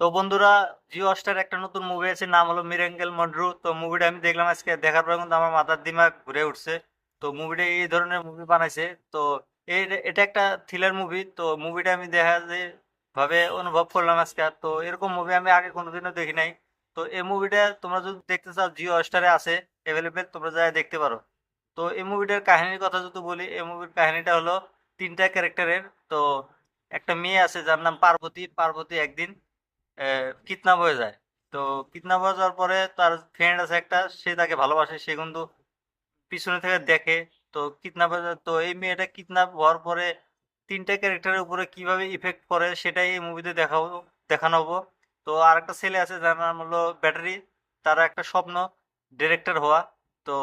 তো বন্ধুরা, জিও হটস্টার একটা নতুন মুভি আছে, নাম হলো মিরাঙ্গেল মডরু। তো মুভিটা আমি দেখলাম, আজকে দেখার পর কিন্তু আমার মাথার দিমাগ ঘুরে উঠছে। তো মুভিটা এই ধরনের মুভি বানাইছে। তো এটা একটা থ্রিলার মুভি। তো মুভিটা আমি দেখা যে ভাবে অনুভব করলাম আজকে। তো এরকম মুভি আমি আগে কোনোদিনও দেখি নাই। তো এই মুভিটা তোমরা যদি দেখতে চাও, জিও হটস্টারে আছে অ্যাভেলেবেল, তোমরা যাই দেখতে পারো। তো এই মুভিটার কাহিনীর কথা যদি বলি, এই মুভির কাহিনীটা হলো তিনটা ক্যারেক্টারের। তো একটা মেয়ে আছে যার নাম পার্বতী। পার্বতী একদিন কিডন্যাপ হয়ে যায়। তো কিডন্যাপ হয়ে যাওয়ার পরে তার ফ্রেন্ড আছে একটা, সে তাকে ভালোবাসে, সে কিন্তু পিছনে থেকে দেখে। তো কিডন্যাপ হয়ে যায়। তো এই মেয়েটা কিডন্যাপ হওয়ার পরে তিনটা ক্যারেক্টারের উপরে কিভাবে ইফেক্ট করে সেটাই এই মুভিতে দেখানো হবো। তো আর একটা ছেলে আছে যার নাম হলো ব্যাটারি। তার একটা স্বপ্ন ডিরেক্টর হওয়া। তো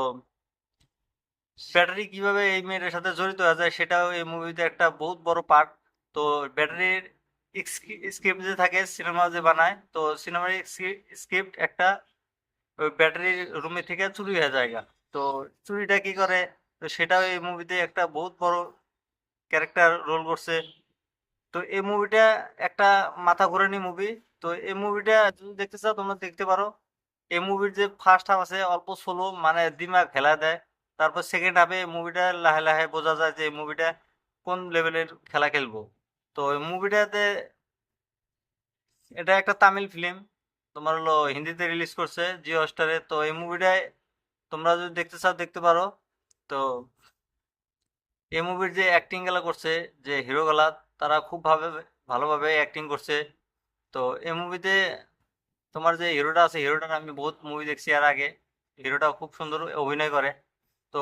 ব্যাটারি কিভাবে এই মেয়েটার সাথে জড়িত হয়ে যায় সেটাও এই মুভিতে একটা বহুত বড় পার্ট। তো ব্যাটারির স্ক্রিপ্ট যে থাকে, সিনেমা যে বানায়, তো সিনেমার স্ক্রিপ্ট একটা ওই ব্যাটারির রুমে থেকে চুরি হয়ে যায় গা। তো চুরিটা কি করে, তো সেটাও এই মুভিতে একটা বহুত বড় ক্যারেক্টার রোল করছে। তো এই মুভিটা একটা মাথা ঘোরানি মুভি। তো এই মুভিটা যদি দেখতে চাও তোমরা দেখতে পারো। এই মুভির যে ফার্স্ট হাফ আছে অল্প স্লো, মানে দিমাগ খেলা দেয়। তারপর সেকেন্ড হাফে মুভিটা লাহে লাহে বোঝা যায় যে এই মুভিটা কোন লেভেলের খেলা খেলবো। তো এই মুভিটাতে, এটা একটা তামিল ফিল্ম, তোমার হলো হিন্দিতে রিলিজ করছে জিও হটস্টারে। তো এই মুভিটায় তোমরা যদি দেখতে চাও দেখতে পারো। তো এই মুভির যে অ্যাক্টিং গুলা করছে, যে হিরো গুলা, তারা খুব ভালোভাবে অ্যাক্টিং করছে। তো এই মুভিতে তোমার যে হিরোটা আছে, হিরোটার আমি বহুত মুভি দেখছি আর আগে। হিরোটা খুব সুন্দর অভিনয় করে। তো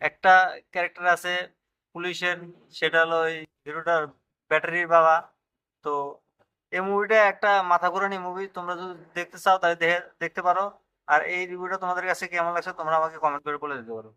একটা ক্যারেক্টার আছে পুলিশের, সেটা হলো ওই হিরোটার ব্যাটারির বাবা। তো এই মুভিটা একটা মাথা ঘোরানি মুভি, তোমরা যদি দেখতে চাও তাহলে দেখতে পারো। আর এই রিভিউটা তোমাদের কাছে কেমন লাগছে তোমরা আমাকে কমেন্ট করে বলে দিতে পারো।